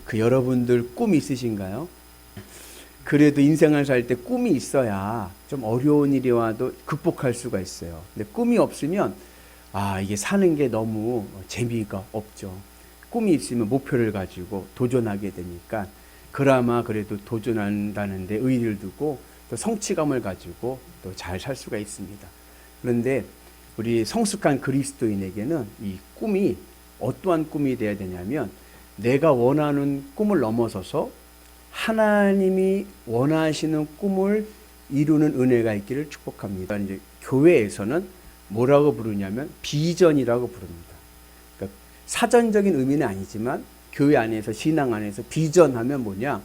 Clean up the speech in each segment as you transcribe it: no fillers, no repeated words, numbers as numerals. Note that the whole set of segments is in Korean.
그 여러분들 꿈이 있으신가요? 그래도 인생을 살 때 꿈이 있어야 좀 어려운 일이 와도 극복할 수가 있어요. 근데 꿈이 없으면 이게 사는 게 너무 재미가 없죠. 꿈이 있으면 목표를 가지고 도전하게 되니까 그나마 그래도 도전한다는 데 의의를 두고 또 성취감을 가지고 또 잘 살 수가 있습니다. 그런데 우리 성숙한 그리스도인에게는 이 꿈이 어떠한 꿈이 되어야 되냐면 내가 원하는 꿈을 넘어서서 하나님이 원하시는 꿈을 이루는 은혜가 있기를 축복합니다. 이제 교회에서는 뭐라고 부르냐면 비전이라고 부릅니다. 그러니까 사전적인 의미는 아니지만 교회 안에서 신앙 안에서 비전하면 뭐냐?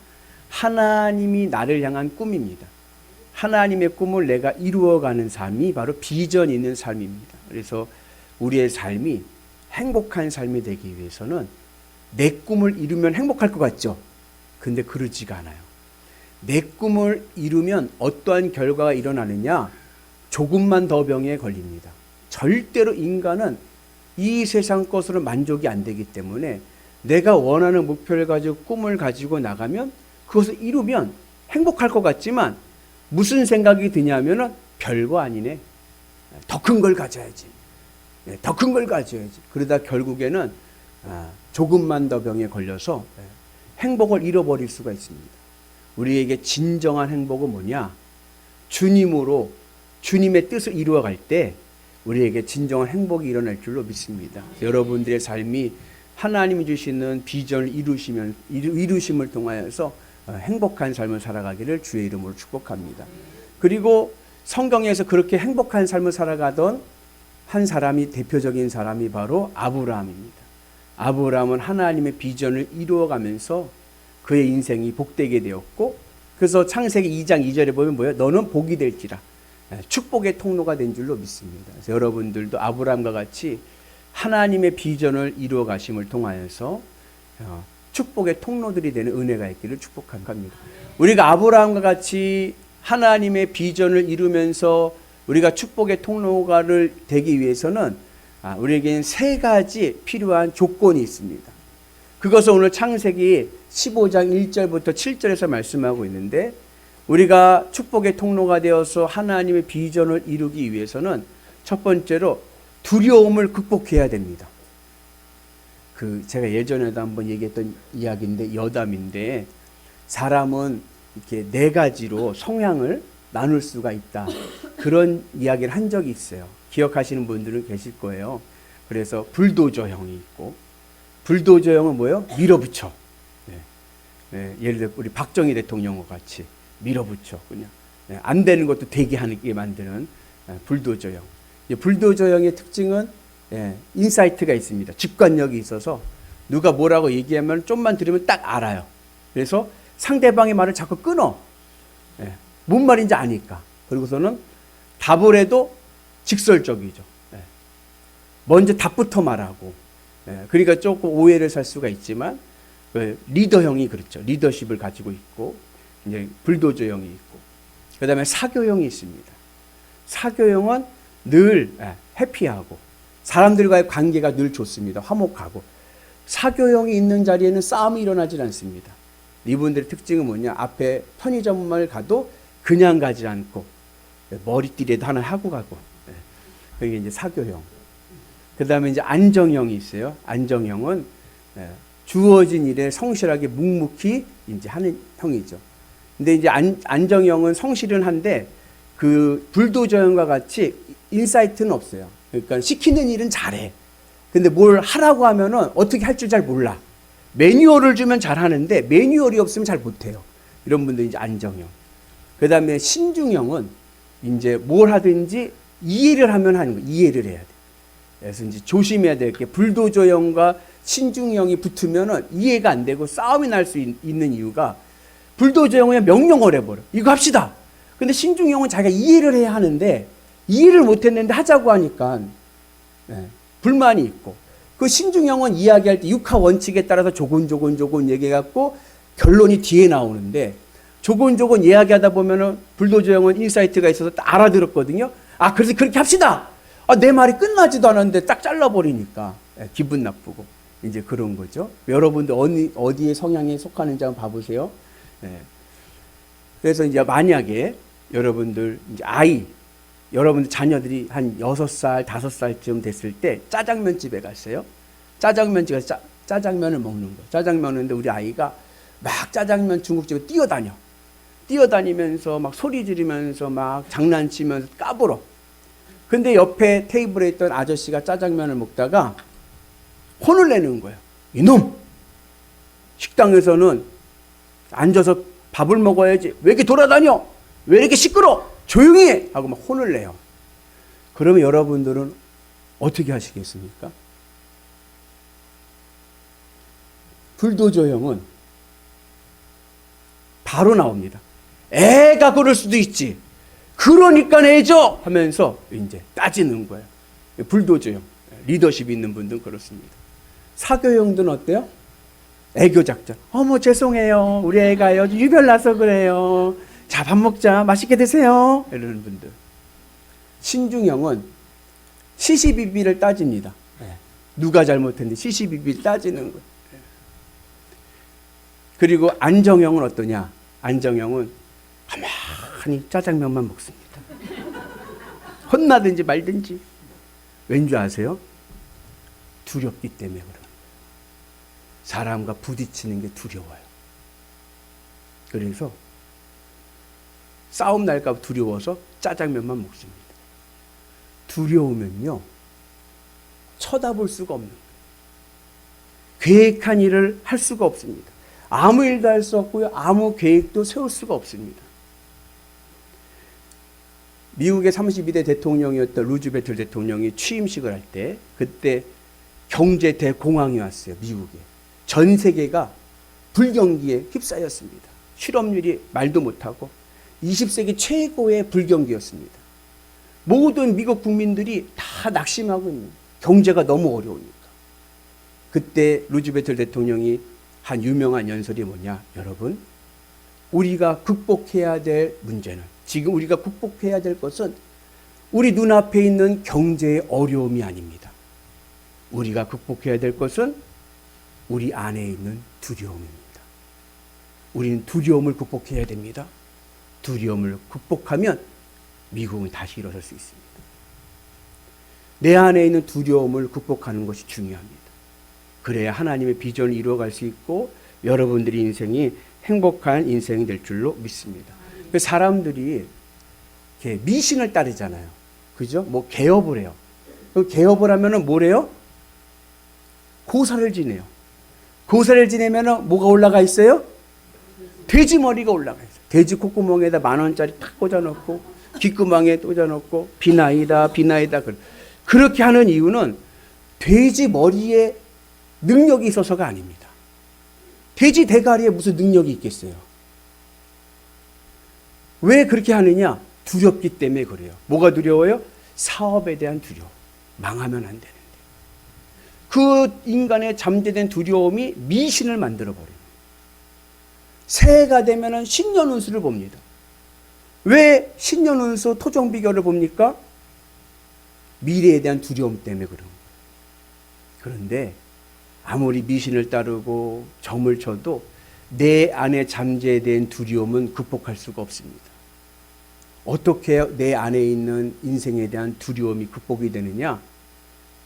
하나님이 나를 향한 꿈입니다. 하나님의 꿈을 내가 이루어가는 삶이 바로 비전 있는 삶입니다. 그래서 우리의 삶이 행복한 삶이 되기 위해서는 내 꿈을 이루면 행복할 것 같죠? 근데 그러지가 않아요. 내 꿈을 이루면 어떠한 결과가 일어나느냐? 조금만 더 병에 걸립니다. 절대로 인간은 이 세상 것으로 만족이 안 되기 때문에 내가 원하는 목표를 가지고 꿈을 가지고 나가면 그것을 이루면 행복할 것 같지만 무슨 생각이 드냐면은 별거 아니네. 더 큰 걸 가져야지. 더 큰 걸 가져야지. 그러다 결국에는 조금만 더 병에 걸려서 행복을 잃어버릴 수가 있습니다. 우리에게 진정한 행복은 뭐냐? 주님으로 주님의 뜻을 이루어갈 때 우리에게 진정한 행복이 일어날 줄로 믿습니다. 여러분들의 삶이 하나님이 주시는 비전을 이루심을 통하여서 행복한 삶을 살아가기를 주의 이름으로 축복합니다. 그리고 성경에서 그렇게 행복한 삶을 살아가던 한 사람이 대표적인 사람이 바로 아브라함입니다. 아브라함은 하나님의 비전을 이루어가면서 그의 인생이 복되게 되었고 그래서 창세기 2장 2절에 보면 뭐예요? 너는 복이 될지라. 축복의 통로가 된 줄로 믿습니다. 그래서 여러분들도 아브라함과 같이 하나님의 비전을 이루어 가심을 통하여서 축복의 통로들이 되는 은혜가 있기를 축복합니다. 우리가 아브라함과 같이 하나님의 비전을 이루면서 우리가 축복의 통로가를 되기 위해서는 우리에게는 세 가지 필요한 조건이 있습니다. 그것을 오늘 창세기 15장 1절부터 7절에서 말씀하고 있는데 우리가 축복의 통로가 되어서 하나님의 비전을 이루기 위해서는 첫 번째로 두려움을 극복해야 됩니다. 제가 예전에도 한번 얘기했던 이야기인데 여담인데 사람은 이렇게 네 가지로 성향을 나눌 수가 있다. 그런 이야기를 한 적이 있어요. 기억하시는 분들은 계실 거예요. 그래서 불도저형이 있고 불도저형은 뭐예요? 밀어붙여. 예를 들어 우리 박정희 대통령과 같이 밀어붙여 그냥 안 되는 것도 되게 하게 만드는 불도저형. 불도저형의 특징은 인사이트가 있습니다. 직관력이 있어서 누가 뭐라고 얘기하면 좀만 들으면 딱 알아요. 그래서 상대방의 말을 자꾸 끊어. 뭔 말인지 아니까. 그리고서는 답을 해도 직설적이죠. 먼저 답부터 말하고. 그러니까 조금 오해를 살 수가 있지만 리더형이 그렇죠. 리더십을 가지고 있고 이제 불도저형이 있고 그다음에 사교형이 있습니다. 사교형은 늘 해피하고 사람들과의 관계가 늘 좋습니다. 화목하고 사교형이 있는 자리에는 싸움이 일어나질 않습니다. 이분들의 특징은 뭐냐? 앞에 편의점을 가도 그냥 가지 않고 머리띠라도 하나 하고 가고 그게 이제 사교형. 그 다음에 이제 안정형이 있어요. 안정형은 주어진 일에 성실하게 묵묵히 이제 하는 형이죠. 근데 이제 안정형은 성실은 한데 그 불도저형과 같이 인사이트는 없어요. 그러니까 시키는 일은 잘해. 근데 뭘 하라고 하면은 어떻게 할 줄 잘 몰라. 매뉴얼을 주면 잘하는데 매뉴얼이 없으면 잘 못해요. 이런 분들이 이제 안정형. 그 다음에 신중형은 이제 뭘 하든지 이해를 하면 하는 거예요. 이해를 해야 돼. 그래서 이제 조심해야 될 게 불도저형과 신중형이 붙으면은 이해가 안 되고 싸움이 날 수 있는 이유가 불도저형은 명령을 해버려. 이거 합시다. 근데 신중형은 자기가 이해를 해야 하는데 이해를 못했는데 하자고 하니까 불만이 있고 그 신중형은 이야기할 때 육하 원칙에 따라서 조곤조곤 얘기해갖고 결론이 뒤에 나오는데 조곤조곤 이야기하다 보면은 불도저형은 인사이트가 있어서 딱 알아들었거든요. 그래서 그렇게 합시다. 내 말이 끝나지도 않았는데 딱 잘라버리니까 기분 나쁘고 이제 그런 거죠. 여러분들 어디에 성향에 속하는지 한번 봐보세요. 네. 그래서 이제 만약에 여러분들 이제 여러분들 자녀들이 한 6살, 5살쯤 됐을 때 짜장면 집에 갔어요. 짜장면 집에 짜장면을 먹는 거예요. 짜장면 먹는데 우리 아이가 막 짜장면 중국집에 뛰어다니면서 막 소리 지르면서 막 장난치면서 까불어. 근데 옆에 테이블에 있던 아저씨가 짜장면을 먹다가 혼을 내는 거예요. 이놈! 식당에서는 앉아서 밥을 먹어야지. 왜 이렇게 돌아다녀? 왜 이렇게 시끄러? 조용히 해! 하고 막 혼을 내요. 그러면 여러분들은 어떻게 하시겠습니까? 불도저 형은 바로 나옵니다. 애가 그럴 수도 있지. 그러니까 내죠! 하면서 이제 따지는 거예요. 불도저 형. 리더십 있는 분들은 그렇습니다. 사교 형들은 어때요? 애교 작전. 어머 죄송해요. 우리 애가요. 유별 나서 그래요. 자, 밥 먹자. 맛있게 드세요. 이러는 분들. 신중형은 시시비비를 따집니다. 누가 잘못했는데 시시비비를 따지는 거예요. 그리고 안정형은 어떠냐? 안정형은 가만히 짜장면만 먹습니다. 혼나든지 말든지. 왠지 아세요? 두렵기 때문에 그래요. 사람과 부딪히는 게 두려워요. 그래서 싸움 날까 봐 두려워서 짜장면만 먹습니다. 두려우면요, 쳐다볼 수가 없는 거예요. 계획한 일을 할 수가 없습니다. 아무 일도 할 수 없고요, 아무 계획도 세울 수가 없습니다. 미국의 32대 대통령이었던 루즈벨트 대통령이 취임식을 할 때, 그때 경제 대공황이 왔어요, 미국에. 전 세계가 불경기에 휩싸였습니다. 실업률이 말도 못하고 20세기 최고의 불경기였습니다. 모든 미국 국민들이 다 낙심하고 있는 거예요. 경제가 너무 어려우니까. 그때 루즈벨트 대통령이 한 유명한 연설이 뭐냐? 여러분, 우리가 극복해야 될 문제는, 지금 우리가 극복해야 될 것은 우리 눈앞에 있는 경제의 어려움이 아닙니다. 우리가 극복해야 될 것은 우리 안에 있는 두려움입니다. 우리는 두려움을 극복해야 됩니다. 두려움을 극복하면 미국은 다시 일어설 수 있습니다. 내 안에 있는 두려움을 극복하는 것이 중요합니다. 그래야 하나님의 비전을 이루어갈 수 있고 여러분들의 인생이 행복한 인생이 될 줄로 믿습니다. 사람들이 이렇게 미신을 따르잖아요. 그죠? 뭐 개업을 해요. 그럼 개업을 하면은 뭐래요? 고사를 지내요. 고사를 지내면은 뭐가 올라가 있어요? 돼지 머리가 올라가 있어요. 돼지 콧구멍에다 10,000원짜리 탁 꽂아놓고 귓구멍에 꽂아놓고 비나이다. 그렇게 하는 이유는 돼지 머리에 능력이 있어서가 아닙니다. 돼지 대가리에 무슨 능력이 있겠어요? 왜 그렇게 하느냐? 두렵기 때문에 그래요. 뭐가 두려워요? 사업에 대한 두려움. 망하면 안 되는데. 그 인간의 잠재된 두려움이 미신을 만들어버려요. 새해가 되면 신년운수를 봅니다. 왜 신년운수 토종비결을 봅니까? 미래에 대한 두려움 때문에 그런 거예요. 그런데 아무리 미신을 따르고 점을 쳐도 내 안에 잠재된 두려움은 극복할 수가 없습니다. 어떻게 내 안에 있는 인생에 대한 두려움이 극복이 되느냐?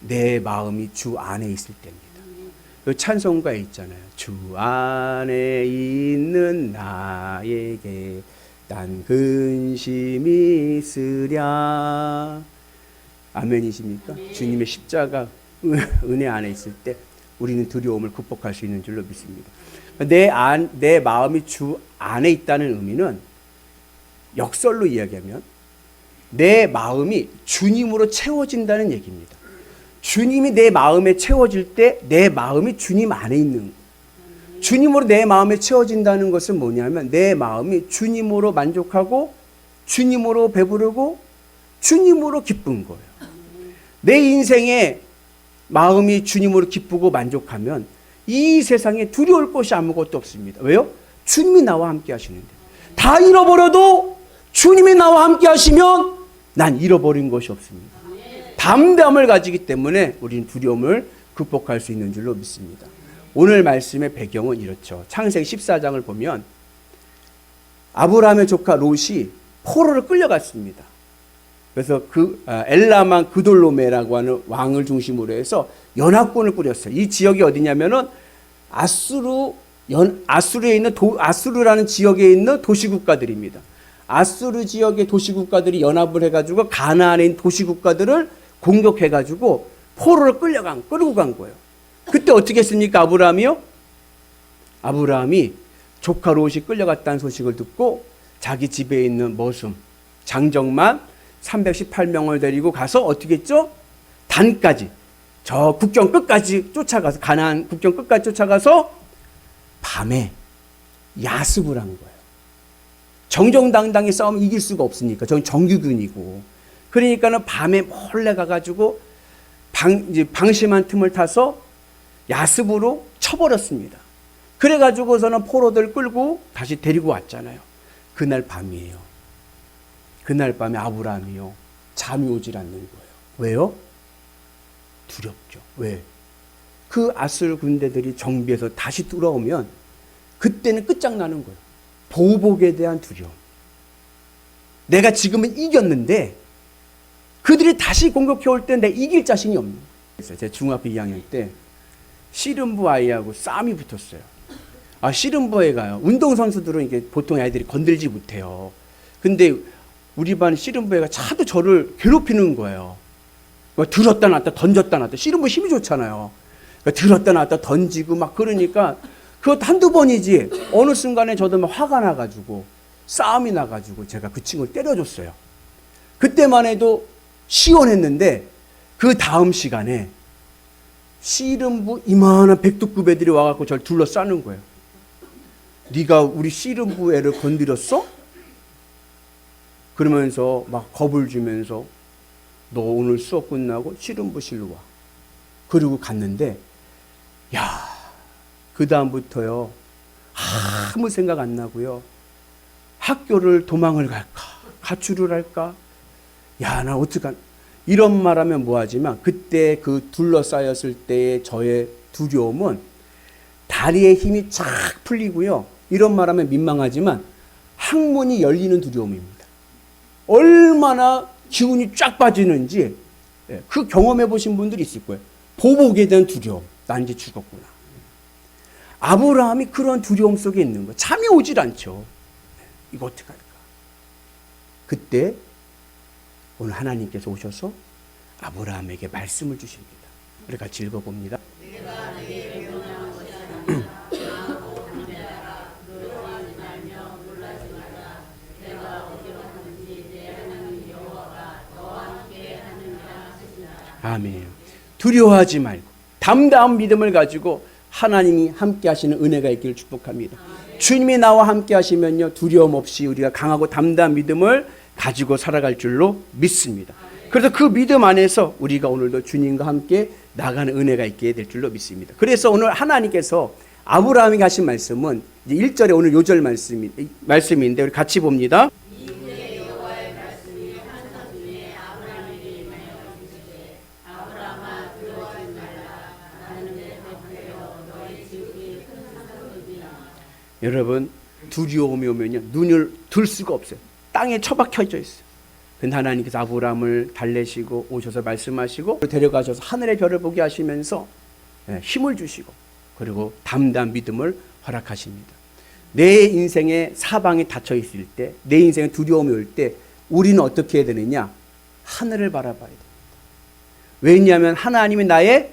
내 마음이 주 안에 있을 때입니다. 그 찬송가에 있잖아요. 주 안에 있는 나에게 난 근심이 있으랴. 아멘이십니까? 네. 주님의 십자가 은혜 안에 있을 때 우리는 두려움을 극복할 수 있는 줄로 믿습니다. 내 마음이 주 안에 있다는 의미는 역설로 이야기하면 내 마음이 주님으로 채워진다는 얘기입니다. 주님이 내 마음에 채워질 때 내 마음이 주님 안에 있는 거예요. 주님으로 내 마음에 채워진다는 것은 뭐냐면 내 마음이 주님으로 만족하고 주님으로 배부르고 주님으로 기쁜 거예요. 내 인생에 마음이 주님으로 기쁘고 만족하면 이 세상에 두려울 것이 아무것도 없습니다. 왜요? 주님이 나와 함께 하시는데. 다 잃어버려도 주님이 나와 함께 하시면 난 잃어버린 것이 없습니다. 담대함을 가지기 때문에 우리는 두려움을 극복할 수 있는 줄로 믿습니다. 오늘 말씀의 배경은 이렇죠. 창세기 14장을 보면 아브라함의 조카 롯이 포로를 끌려갔습니다. 그래서 엘라만 그돌로메라고 하는 왕을 중심으로 해서 연합군을 꾸렸어요. 이 지역이 어디냐면은 아수르에 있는 아수르라는 지역에 있는 도시국가들입니다. 아수르 지역의 도시국가들이 연합을 해가지고 가나안에 있는 도시국가들을 공격해가지고 포로를 끌고 간 거예요. 그때 어떻게 했습니까? 아브라함이 조카 롯이 끌려갔다는 소식을 듣고 자기 집에 있는 머슴 장정만 318명을 데리고 가서 어떻게 했죠? 단까지 저 국경 끝까지 쫓아가서 가나안 국경 끝까지 쫓아가서 밤에 야습을 한 거예요. 정정당당히 싸우면 이길 수가 없으니까 저는 정규군이고 그러니까는 밤에 몰래 가가지고 방심한 틈을 타서 야습으로 쳐버렸습니다. 그래가지고서는 포로들 끌고 다시 데리고 왔잖아요. 그날 밤이에요. 그날 밤에 아브라함이요 잠이 오질 않는 거예요. 왜요? 두렵죠. 왜? 그 아수르 군대들이 정비해서 다시 돌아오면 그때는 끝장나는 거예요. 보복에 대한 두려움. 내가 지금은 이겼는데 그들이 다시 공격해 올 때 내가 이길 자신이 없는 거예요. 제가 중학교 2학년 때 씨름부 아이하고 싸움이 붙었어요. 씨름부에 가요. 운동선수들은 이게 보통 아이들이 건들지 못해요. 근데 우리 반 씨름부애가 차도 저를 괴롭히는 거예요. 들었다 놨다 던졌다 놨다. 씨름부 힘이 좋잖아요. 들었다 놨다 던지고 막 그러니까 그것 한두 번이지 어느 순간에 저도 막 화가 나가지고 싸움이 나가지고 제가 그 친구를 때려줬어요. 그때만 해도 시원했는데 그 다음 시간에 씨름부 이만한 백두급 애들이 와갖고 저를 둘러싸는 거예요. 네가 우리 씨름부 애를 건드렸어? 그러면서 막 겁을 주면서 너 오늘 수업 끝나고 씨름부실로 와. 그리고 갔는데 그 다음부터요 아무 생각 안 나고요. 학교를 도망을 갈까 가출을 할까 나 어떡하나 이런 말하면 뭐하지만 그때 그 둘러싸였을 때의 저의 두려움은 다리의 힘이 쫙 풀리고요. 이런 말하면 민망하지만 항문이 열리는 두려움입니다. 얼마나 기운이 쫙 빠지는지 그 경험해 보신 분들이 있을 거예요. 보복에 대한 두려움. 난 이제 죽었구나. 아브라함이 그런 두려움 속에 있는 거예요. 잠이 오질 않죠. 이거 어떡할까? 그때 오늘 하나님께서 오셔서 아브라함에게 말씀을 주십니다. 우리 같이 읽어봅니다. 아멘. 두려워하지 말고 담대한 믿음을 가지고 하나님이 함께 하시는 은혜가 있기를 축복합니다. 주님이 나와 함께 하시면요 두려움 없이 우리가 강하고 담대한 믿음을 가지고 살아갈 줄로 믿습니다. 그래서 그 믿음 안에서 우리가 오늘도 주님과 함께 나가는 은혜가 있게 될 줄로 믿습니다. 그래서 오늘 하나님께서 아브라함에게 하신 말씀은 이제 1절에 오늘 요절 말씀인데 우리 같이 봅니다. 여러분 두려움이 오면요 눈을 들 수가 없어요. 땅에 처박혀져 있어요. 근데 하나님께서 아브라함을 달래시고 오셔서 말씀하시고 데려가셔서 하늘의 별을 보게 하시면서 힘을 주시고 그리고 담대한 믿음을 허락하십니다. 내 인생에 사방이 닫혀 있을 때, 내 인생에 두려움이 올 때 우리는 어떻게 해야 되느냐? 하늘을 바라봐야 됩니다. 왜냐하면 하나님이 나의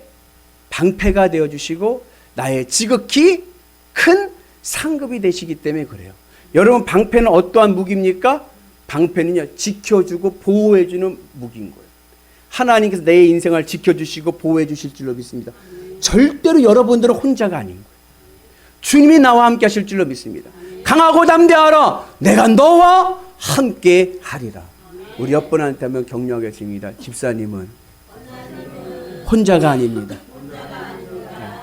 방패가 되어주시고 나의 지극히 큰 상급이 되시기 때문에 그래요. 여러분 방패는 어떠한 무기입니까? 방패는요 지켜주고 보호해주는 무기인 거예요. 하나님께서 내 인생을 지켜주시고 보호해 주실 줄로 믿습니다. 절대로 여러분들은 혼자가 아닌 거예요. 주님이 나와 함께 하실 줄로 믿습니다. 강하고 담대하라. 내가 너와 함께 하리라. 우리 옆분한테 한번 격려하겠습니다. 집사님은 혼자가 아닙니다.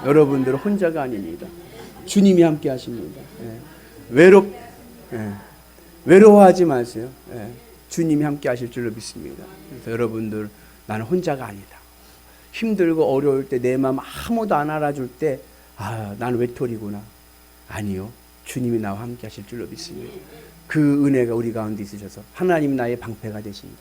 여러분들은 혼자가 아닙니다. 주님이 함께 하십니다. 외로워하지 마세요. 주님이 함께 하실 줄로 믿습니다. 그래서 여러분들 나는 혼자가 아니다. 힘들고 어려울 때 내 마음 아무도 안 알아줄 때 나는 외톨이구나. 아니요. 주님이 나와 함께 하실 줄로 믿습니다. 그 은혜가 우리 가운데 있으셔서 하나님 나의 방패가 되신다.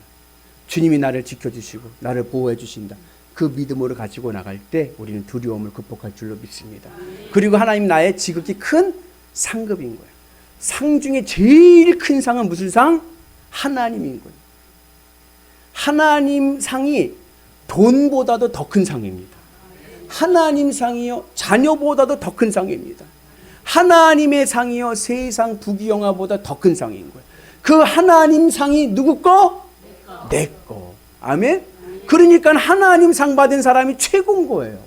주님이 나를 지켜주시고 나를 보호해 주신다. 그 믿음으로 가지고 나갈 때 우리는 두려움을 극복할 줄로 믿습니다. 그리고 하나님 나의 지극히 큰 상급인 거예요. 상 중에 제일 큰 상은 무슨 상? 하나님인 거예요. 하나님 상이 돈보다도 더 큰 상입니다. 하나님 상이요 자녀보다도 더 큰 상입니다. 하나님의 상이요 세상 부귀영화보다 더 큰 상인 거예요. 그 하나님 상이 누구 거? 내 거. 아멘. 그러니까 하나님 상 받은 사람이 최고인 거예요.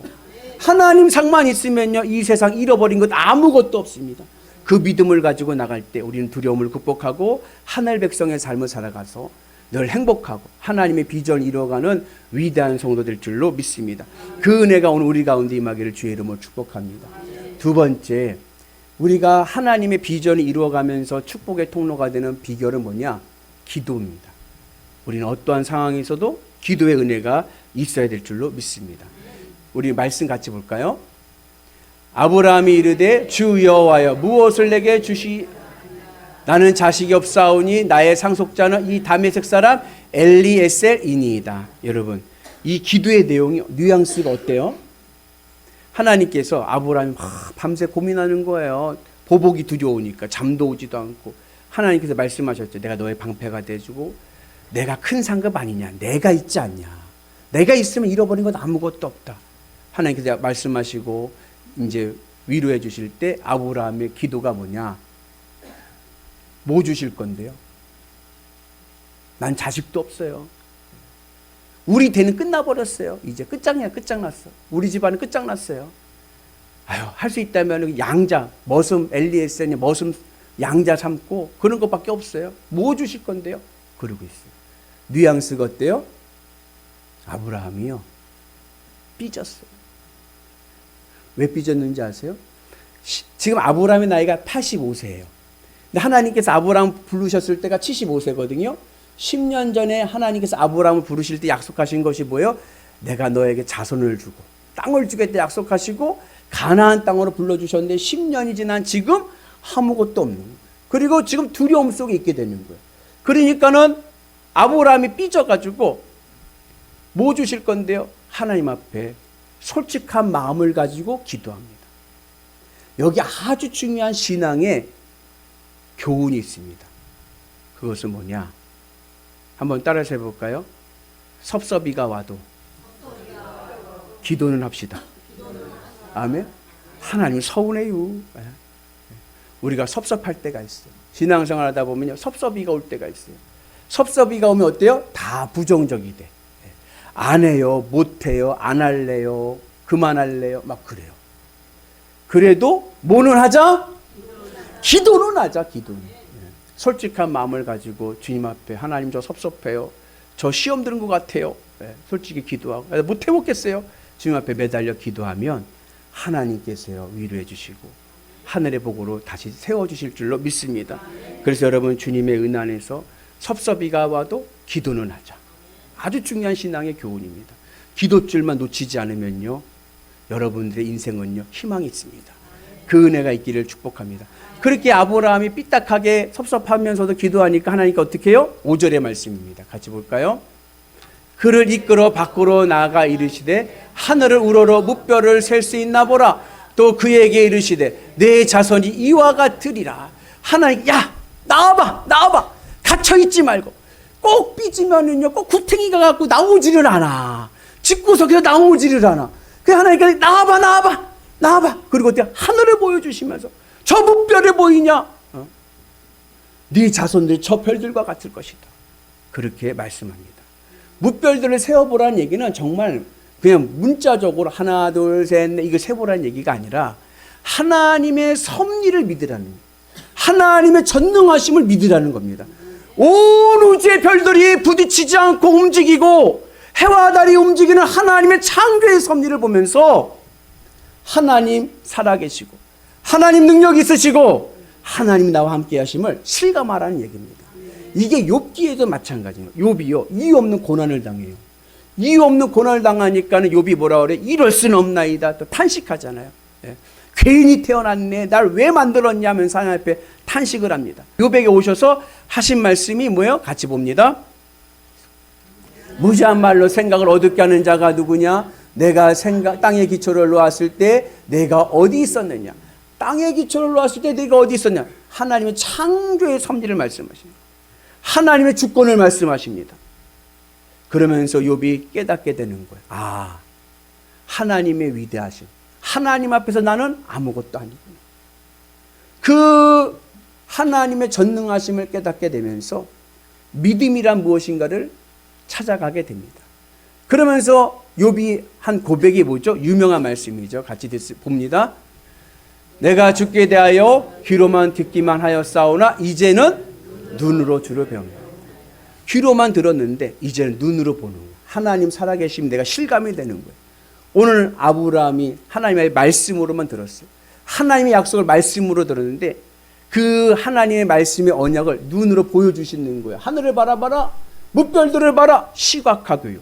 하나님 상만 있으면요 이 세상 잃어버린 것 아무것도 없습니다. 그 믿음을 가지고 나갈 때 우리는 두려움을 극복하고 하늘 백성의 삶을 살아가서 늘 행복하고 하나님의 비전을 이루어가는 위대한 성도 될 줄로 믿습니다. 그 은혜가 오늘 우리 가운데 임하기를 주의 이름으로 축복합니다. 두 번째, 우리가 하나님의 비전을 이루어가면서 축복의 통로가 되는 비결은 뭐냐? 기도입니다. 우리는 어떠한 상황에서도 기도의 은혜가 있어야 될 줄로 믿습니다. 우리 말씀 같이 볼까요? 아브라함이 이르되 주 여호와여 무엇을 내게 주시 나는 자식이 없사오니 나의 상속자는 이 다메섹 사람 엘리에셀이니이다. 여러분 이 기도의 내용이 뉘앙스가 어때요? 하나님께서 아브라함이 밤새 고민하는 거예요. 보복이 두려우니까 잠도 오지도 않고 하나님께서 말씀하셨죠. 내가 너의 방패가 돼주고 내가 큰 상급 아니냐. 내가 있지 않냐. 내가 있으면 잃어버린 건 아무것도 없다. 하나님께서 말씀하시고 이제 위로해 주실 때 아브라함의 기도가 뭐냐? 뭐 주실 건데요? 난 자식도 없어요. 우리 대는 끝나버렸어요. 이제 끝장이야. 끝장났어. 우리 집안은 끝장났어요. 할 수 있다면 양자, 머슴, 엘리에셀이 머슴 양자 삼고 그런 것밖에 없어요. 뭐 주실 건데요? 그러고 있어요. 뉘앙스가 어때요? 아브라함이요 삐졌어요. 왜 삐졌는지 아세요? 지금 아브라함의 나이가 85세예요. 근데 하나님께서 아브라함 부르셨을 때가 75세거든요. 10년 전에 하나님께서 아브라함을 부르실 때 약속하신 것이 뭐예요? 내가 너에게 자손을 주고 땅을 주겠다 약속하시고 가나안 땅으로 불러주셨는데 10년이 지난 지금 아무것도 없는 거예요. 그리고 지금 두려움 속에 있게 되는 거예요. 그러니까는 아브라함이 삐져가지고 뭐 주실 건데요? 하나님 앞에 솔직한 마음을 가지고 기도합니다. 여기 아주 중요한 신앙의 교훈이 있습니다. 그것은 뭐냐? 한번 따라서 해볼까요? 섭섭이가 와도 기도는 합시다. 아멘. 하나님 서운해요. 우리가 섭섭할 때가 있어요. 신앙생활 하다 보면요 섭섭이가 올 때가 있어요. 섭섭이가 오면 어때요? 다 부정적이 돼. 안 해요, 못 해요, 안 할래요, 그만할래요, 막 그래요. 그래도 뭐는 하자? 기도는 하자. 기도는. 솔직한 마음을 가지고 주님 앞에 하나님 저 섭섭해요. 저 시험 드는 것 같아요. 솔직히 기도하고 못 해먹겠어요. 주님 앞에 매달려 기도하면 하나님께서 위로해 주시고 하늘의 복으로 다시 세워주실 줄로 믿습니다. 그래서 여러분 주님의 은 안에서 섭섭이가 와도 기도는 하자. 아주 중요한 신앙의 교훈입니다. 기도줄만 놓치지 않으면요 여러분들의 인생은요 희망이 있습니다. 그 은혜가 있기를 축복합니다. 그렇게 아브라함이 삐딱하게 섭섭하면서도 기도하니까 하나님께 어떻게 해요? 5절의 말씀입니다. 같이 볼까요? 그를 이끌어 밖으로 나아가 이르시되 하늘을 우러러 무뼈를 셀 수 있나 보라. 또 그에게 이르시되 내 자손이 이와 같으리라. 하나님 야 나와봐 갇혀있지 말고 꼭 삐지면은요 꼭 구탱이가 갖고 나오지를 않아. 집구석에서 나오지를 않아. 그래서 하나님께서 나와봐. 그리고 어때? 하늘을 보여주시면서 저 무별에 보이냐? 네 자손들이 저 별들과 같을 것이다. 그렇게 말씀합니다. 무별들을 세어보라는 얘기는 정말 그냥 문자적으로 하나 둘 셋 넷 이거 세보라는 얘기가 아니라 하나님의 섭리를 믿으라는 거예요. 하나님의 전능하심을 믿으라는 겁니다. 온 우주의 별들이 부딪히지 않고 움직이고 해와 달이 움직이는 하나님의 창조의 섭리를 보면서 하나님 살아계시고 하나님 능력 있으시고 하나님 나와 함께 하심을 실감하라는 얘기입니다. 이게 욥기에도 마찬가지예요. 욥이요 이유 없는 고난을 당해요. 이유 없는 고난을 당하니까는 욥이 뭐라 그래? 이럴 수는 없나이다. 또 탄식하잖아요. 예. 괜히 태어났네. 날 왜 만들었냐 하면서 하나님 앞에 탄식을 합니다. 욥에게 오셔서 하신 말씀이 뭐예요? 같이 봅니다. 무지한 말로 생각을 어둡게 하는 자가 누구냐? 내가 땅에 기초를 놓았을 때 내가 어디 있었느냐? 땅에 기초를 놓았을 때 내가 어디 있었냐? 하나님의 창조의 섭리를 말씀하십니다. 하나님의 주권을 말씀하십니다. 그러면서 욥이 깨닫게 되는 거예요. 아, 하나님의 위대하심. 하나님 앞에서 나는 아무것도 아니구나. 그 하나님의 전능하심을 깨닫게 되면서 믿음이란 무엇인가를 찾아가게 됩니다. 그러면서 욥이 한 고백이 뭐죠? 유명한 말씀이죠. 같이 봅니다. 내가 주께 대하여 귀로만 듣기만 하였사오나 이제는 눈으로 주를 배웁니다. 귀로만 들었는데 이제는 눈으로 보는 거예요. 하나님 살아계시면 내가 실감이 되는 거예요. 오늘 아브라함이 하나님의 말씀으로만 들었어요. 하나님의 약속을 말씀으로 들었는데 그 하나님의 말씀의 언약을 눈으로 보여주시는 거예요. 하늘을 바라봐라, 무별들을 봐라, 시각하고요.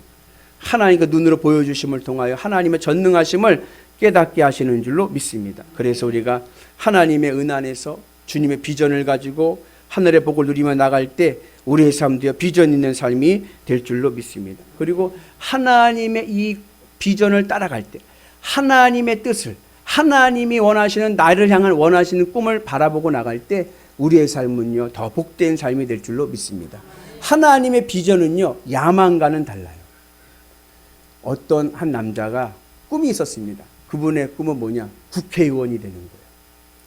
하나님과 눈으로 보여주심을 통하여 하나님의 전능하심을 깨닫게 하시는 줄로 믿습니다. 그래서 우리가 하나님의 은안에서 주님의 비전을 가지고 하늘의 복을 누리며 나갈 때 우리의 삶도 비전 있는 삶이 될 줄로 믿습니다. 그리고 하나님의 이 비전을 따라갈 때 하나님의 뜻을, 하나님이 원하시는 나를 향한 원하시는 꿈을 바라보고 나갈 때 우리의 삶은요 더 복된 삶이 될 줄로 믿습니다. 하나님의 비전은요 야망과는 달라요. 어떤 한 남자가 꿈이 있었습니다. 그분의 꿈은 뭐냐? 국회의원이 되는 거예요.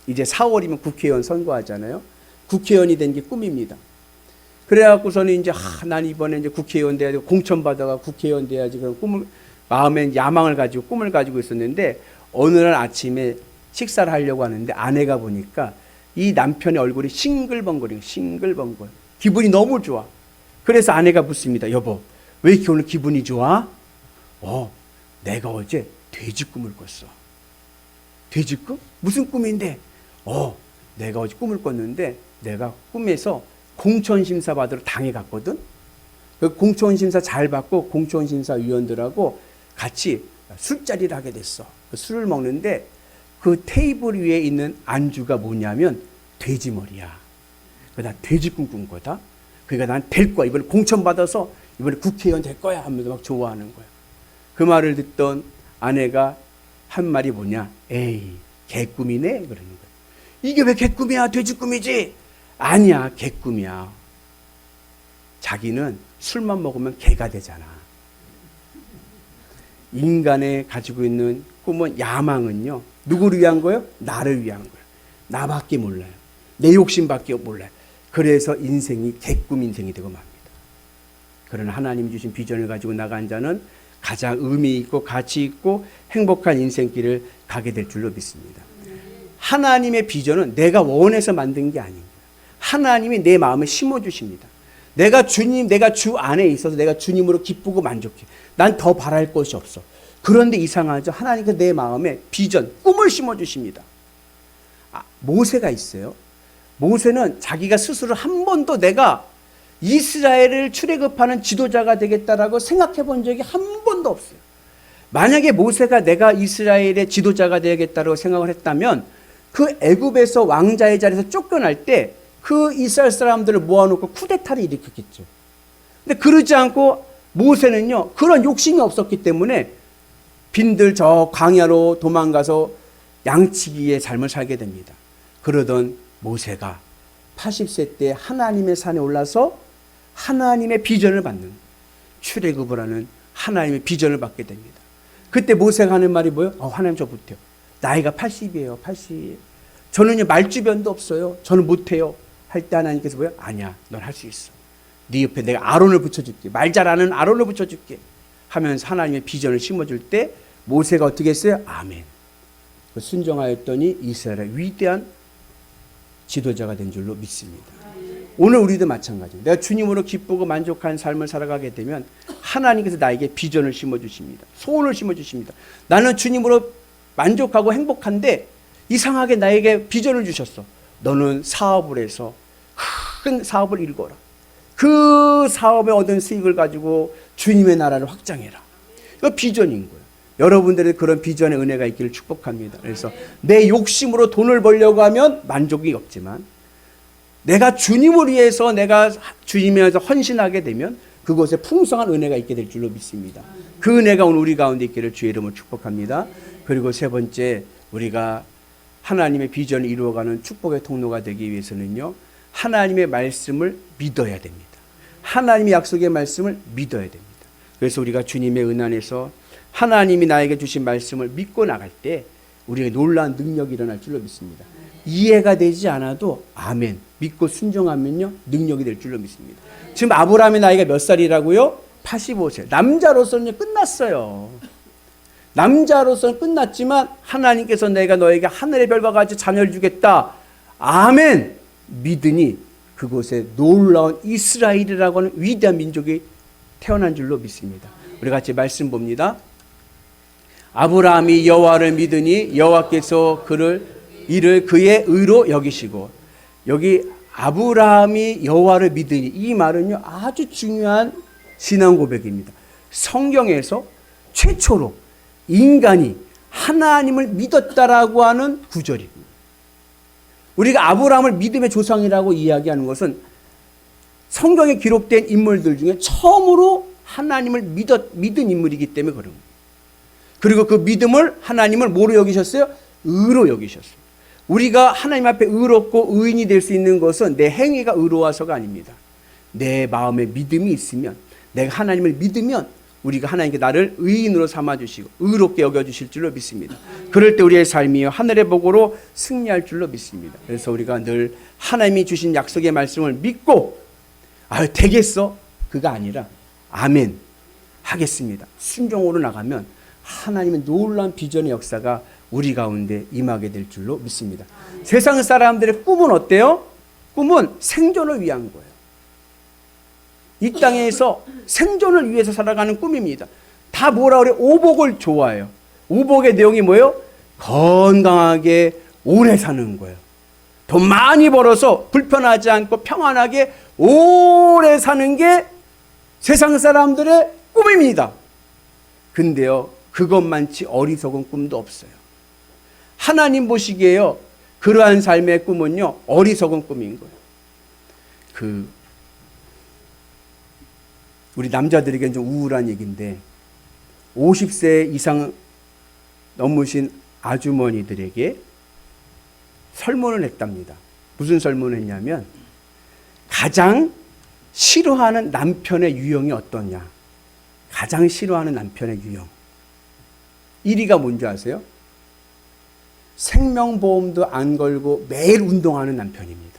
이제 4월이면 국회의원 선거하잖아요. 국회의원이 된 게 꿈입니다. 그래갖고서는 이제 난 이번에 이제 국회의원 돼야 되고 공천받아가 국회의원 돼야지 그런 꿈을 마음에 야망을 가지고 꿈을 가지고 있었는데 어느 날 아침에 식사를 하려고 하는데 아내가 보니까 이 남편의 얼굴이 싱글벙글이고 싱글벙글. 기분이 너무 좋아. 그래서 아내가 묻습니다. 여보, 왜 이렇게 오늘 기분이 좋아? 내가 어제 돼지 꿈을 꿨어. 돼지 꿈? 무슨 꿈인데? 내가 어제 꿈을 꿨는데 내가 꿈에서 공천심사 받으러 당에 갔거든. 그 공천심사 잘 받고 공천심사 위원들하고 같이 술자리를 하게 됐어. 술을 먹는데 그 테이블 위에 있는 안주가 뭐냐면 돼지머리야. 나 돼지 꿈 꾼 거다. 그러니까 난 될 거야. 이번에 공천받아서 이번에 국회의원 될 거야 하면서 막 좋아하는 거야. 그 말을 듣던 아내가 한 말이 뭐냐? 에이, 개꿈이네? 그러는 거야. 이게 왜 개꿈이야? 돼지 꿈이지? 아니야, 개꿈이야. 자기는 술만 먹으면 개가 되잖아. 인간의 가지고 있는 꿈은, 야망은요, 누구를 위한 거예요? 나를 위한 거예요. 나밖에 몰라요. 내 욕심밖에 몰라요. 그래서 인생이 개꿈 인생이 되고 맙니다. 그러나 하나님 주신 비전을 가지고 나간 자는 가장 의미 있고 가치 있고 행복한 인생길을 가게 될 줄로 믿습니다. 하나님의 비전은 내가 원해서 만든 게 아닙니다. 하나님이 내 마음에 심어주십니다. 내가 주 안에 있어서 내가 주님으로 기쁘고 만족해. 난 더 바랄 것이 없어. 그런데 이상하죠. 하나님께서 내 마음에 비전, 꿈을 심어주십니다. 모세가 있어요. 모세는 자기가 스스로 한 번도 내가 이스라엘을 출애굽하는 지도자가 되겠다라고 생각해 본 적이 한 번도 없어요. 만약에 모세가 내가 이스라엘의 지도자가 되겠다라고 생각을 했다면 그 애굽에서 왕자의 자리에서 쫓겨날 때 그 이스라엘 사람들을 모아놓고 쿠데타를 일으켰겠죠. 근데 그러지 않고 모세는요, 그런 욕심이 없었기 때문에 빈들 저 광야로 도망가서 양치기의 삶을 살게 됩니다. 그러던 모세가 80세 때 하나님의 산에 올라서 하나님의 비전을 받는, 출애굽을 하는 하나님의 비전을 받게 됩니다. 그때 모세가 하는 말이 뭐예요? 하나님 저 못해요. 나이가 80이에요. 80. 저는요 말주변도 없어요. 저는 못해요. 할 때 하나님께서 뭐예요? 아니야, 넌 할 수 있어. 네 옆에 내가 아론을 붙여줄게. 말 잘하는 아론을 붙여줄게. 하면서 하나님의 비전을 심어줄 때 모세가 어떻게 했어요? 아멘. 순종하였더니 이스라엘의 위대한 지도자가 된 줄로 믿습니다. 오늘 우리도 마찬가지입니다. 내가 주님으로 기쁘고 만족한 삶을 살아가게 되면 하나님께서 나에게 비전을 심어주십니다. 소원을 심어주십니다. 나는 주님으로 만족하고 행복한데 이상하게 나에게 비전을 주셨어. 너는 사업을 해서 큰 사업을 일궈라. 그 그 사업에 얻은 수익을 가지고 주님의 나라를 확장해라. 이거 비전인 거예요. 여러분들의 그런 비전의 은혜가 있기를 축복합니다. 그래서 내 욕심으로 돈을 벌려고 하면 만족이 없지만 내가 주님을 위해서 내가 주님에 대해서 헌신하게 되면 그곳에 풍성한 은혜가 있게 될 줄로 믿습니다. 그 은혜가 오늘 우리 가운데 있기를 주의 이름으로 축복합니다. 그리고 세 번째, 우리가 하나님의 비전을 이루어가는 축복의 통로가 되기 위해서는요, 하나님의 말씀을 믿어야 됩니다. 하나님의 약속의 말씀을 믿어야 됩니다. 그래서 우리가 주님의 은 안에서 하나님이 나에게 주신 말씀을 믿고 나갈 때 우리에게 놀라운 능력이 일어날 줄로 믿습니다. 이해가 되지 않아도 아멘, 믿고 순종하면요 능력이 될 줄로 믿습니다. 지금 아브라함의 나이가 몇 살이라고요? 85세. 남자로서는 끝났어요. 남자로서는 끝났지만 하나님께서 내가 너에게 하늘의 별과 같이 자녀를 주겠다, 아멘, 믿으니 그곳에 놀라운 이스라엘이라고 하는 위대한 민족이 태어난 줄로 믿습니다. 우리 같이 말씀 봅니다. 아브라함이 여호와를 믿으니 여호와께서 이를 그의 의로 여기시고, 여기 아브라함이 여호와를 믿으니, 이 말은요 아주 중요한 신앙 고백입니다. 성경에서 최초로 인간이 하나님을 믿었다라고 하는 구절입니다. 우리가 아브라함을 믿음의 조상이라고 이야기하는 것은 성경에 기록된 인물들 중에 처음으로 하나님을 믿은 인물이기 때문에 그런 거예요. 그리고 그 믿음을 하나님을 뭐로 여기셨어요? 의로 여기셨어요. 우리가 하나님 앞에 의롭고 의인이 될 수 있는 것은 내 행위가 의로워서가 아닙니다. 내 마음에 믿음이 있으면, 내가 하나님을 믿으면 우리가 하나님께 나를 의인으로 삼아주시고 의롭게 여겨주실 줄로 믿습니다. 그럴 때 우리의 삶이 하늘의 복으로 승리할 줄로 믿습니다. 그래서 우리가 늘 하나님이 주신 약속의 말씀을 믿고 되겠어? 그가 아니라 아멘 하겠습니다, 순종으로 나가면 하나님의 놀라운 비전의 역사가 우리 가운데 임하게 될 줄로 믿습니다. 세상 사람들의 꿈은 어때요? 꿈은 생존을 위한 거예요. 이 땅에서 생존을 위해서 살아가는 꿈입니다. 다 뭐라 그래? 오복을 좋아해요. 오복의 내용이 뭐예요? 건강하게 오래 사는 거예요. 돈 많이 벌어서 불편하지 않고 평안하게 오래 사는 게 세상 사람들의 꿈입니다. 근데요, 그것만치 어리석은 꿈도 없어요. 하나님 보시기에요, 그러한 삶의 꿈은요 어리석은 꿈인 거예요. 우리 남자들에게는 좀 우울한 얘기인데 50세 이상 넘으신 아주머니들에게 설문을 했답니다. 무슨 설문을 했냐면 가장 싫어하는 남편의 유형이 어떠냐. 가장 싫어하는 남편의 유형 1위가 뭔지 아세요? 생명보험도 안 걸고 매일 운동하는 남편입니다.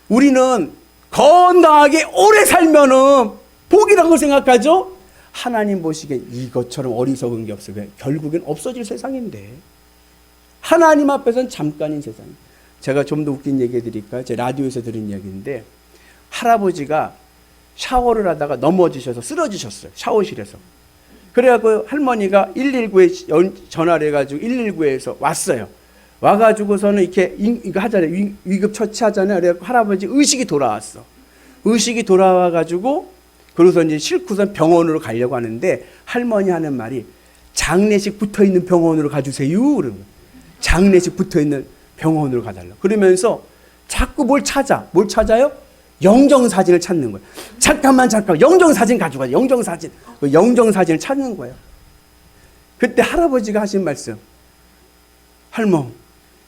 우리는 건강하게 오래 살면은 복이라고 생각하죠? 하나님 보시기에 이것처럼 어리석은 게 없어요. 결국엔 없어질 세상인데 하나님 앞에서는 잠깐인 세상. 제가 좀 더 웃긴 얘기 해드릴까요? 제 라디오에서 들은 이야기인데 할아버지가 샤워를 하다가 넘어지셔서 쓰러지셨어요. 샤워실에서. 그래갖고 할머니가 119에 전화를 해가지고 119에서 왔어요. 와가지고서는 이렇게 이거 하잖아요. 위급 처치하잖아요. 그래갖고 할아버지 의식이 돌아왔어. 의식이 돌아와가지고 그래서 이제 싣고선 병원으로 가려고 하는데 할머니 하는 말이 장례식 붙어있는 병원으로 가주세요. 그러면 장례식 붙어있는 병원으로 가달라고. 그러면서 자꾸 뭘 찾아요? 영정사진을 찾는 거예요. 잠깐만 영정사진 가져가자. 영정사진. 영정사진을 찾는 거예요. 그때 할아버지가 하신 말씀, 할멈,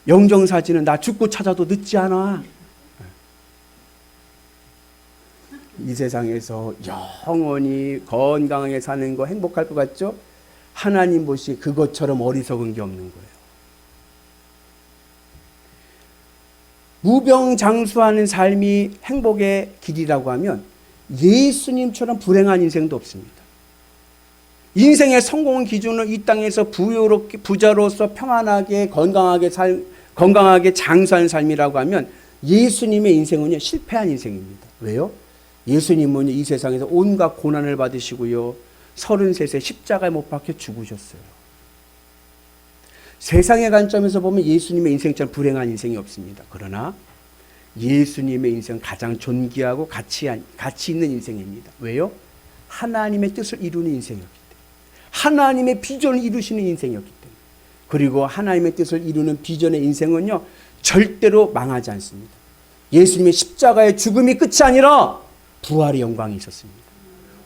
영정사진은 나 죽고 찾아도 늦지 않아. 이 세상에서 영원히 건강하게 사는 거 행복할 것 같죠? 하나님 보시 그것처럼 어리석은 게 없는 거예요. 무병장수하는 삶이 행복의 길이라고 하면 예수님처럼 불행한 인생도 없습니다. 인생의 성공 기준은 이 땅에서 부자로서 평안하게 건강하게 장수하는 삶이라고 하면 예수님의 인생은요 실패한 인생입니다. 왜요? 예수님은 이 세상에서 온갖 고난을 받으시고요 33세 십자가에 못 박혀 죽으셨어요. 세상의 관점에서 보면 예수님의 인생처럼 불행한 인생이 없습니다. 그러나 예수님의 인생은 가장 존귀하고 가치 있는 인생입니다. 왜요? 하나님의 뜻을 이루는 인생이었기 때문에. 하나님의 비전을 이루시는 인생이었기 때문에. 그리고 하나님의 뜻을 이루는 비전의 인생은요, 절대로 망하지 않습니다. 예수님의 십자가의 죽음이 끝이 아니라 부활의 영광이 있었습니다.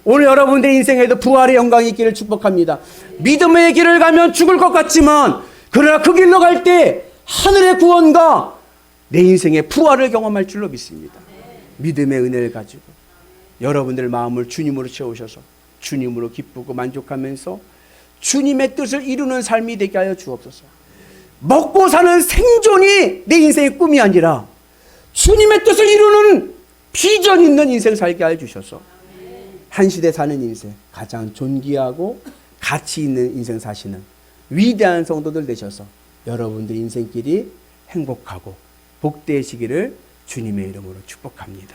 오늘 여러분들의 인생에도 부활의 영광이 있기를 축복합니다. 믿음의 길을 가면 죽을 것 같지만, 그러나 그 길로 갈 때 하늘의 구원과 내 인생의 부활을 경험할 줄로 믿습니다. 믿음의 은혜를 가지고 여러분들 마음을 주님으로 채우셔서 주님으로 기쁘고 만족하면서 주님의 뜻을 이루는 삶이 되게 하여 주옵소서. 먹고 사는 생존이 내 인생의 꿈이 아니라 주님의 뜻을 이루는 비전 있는 인생 살게 하여 주셔서 한 시대 사는 인생, 가장 존귀하고 가치 있는 인생 사시는 위대한 성도들 되셔서 여러분들 인생길이 행복하고 복되시기를 주님의 이름으로 축복합니다.